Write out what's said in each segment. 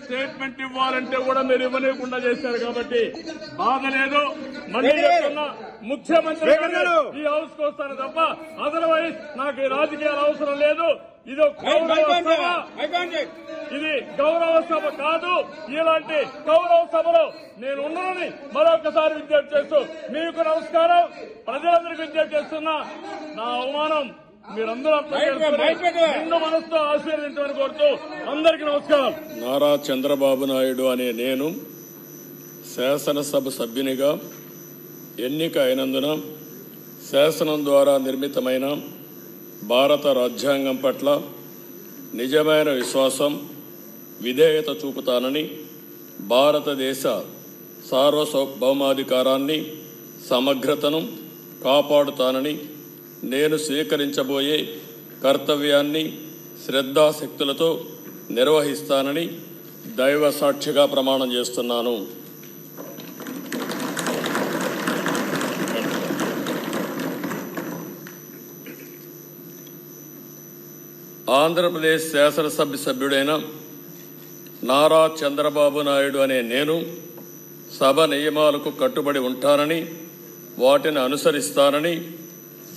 Statement ఇవ్వాలంటే కూడా మీరు ఇవ్వలేకుండా చేశారు కాబట్టి బాధ లేదు. మళ్ళీ చెప్తున్నా, ముఖ్యమంత్రి ఈ హౌస్ కు వస్తాను తప్ప అదర్వైజ్ నాకు ఈ రాజకీయాలు అవసరం లేదు. ఇది గౌరవ సభ కాదు. ఇలాంటి గౌరవ సభలో నేను ఉన్నానని మరొకసారి విజ్ఞప్తి చేస్తూ మీకు నమస్కారం. ప్రజలందరికీ విజ్ఞప్తి చేస్తున్నా, నా అవమానం మీరందరూ నిన్ను మనసుతో ఆశీర్వదించమని కోరుతూ అందరికీ నమస్కారం. నారా చంద్రబాబు నాయుడు అనే నేను శాసనసభ సభ్యునిగా ఎన్నిక అయినందున శాసనం ద్వారా నిర్మితమైన భారత రాజ్యాంగం పట్ల నిజమైన విశ్వాసం, విధేయత చూపుతానని, భారతదేశ సార్వభౌమాధికారాన్ని, సమగ్రతను కాపాడుతానని, నేను స్వీకరించబోయే కర్తవ్యాన్ని శ్రద్ధాశక్తులతో నిర్వహిస్తానని దైవ సాక్షిగా ప్రమాణం చేస్తున్నాను. ఆంధ్రప్రదేశ్ శాసనసభ సభ్యుడైన నారా చంద్రబాబు నాయుడు అనే నేను సభ నియమాలకు కట్టుబడి ఉంటానని, వాటిని అనుసరిస్తానని,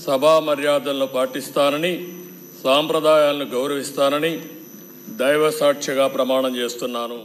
సభా మర్యాదలను పాటిస్తానని, సాంప్రదాయాలను గౌరవిస్తానని దైవ సాక్షిగా ప్రమాణం చేస్తున్నాను.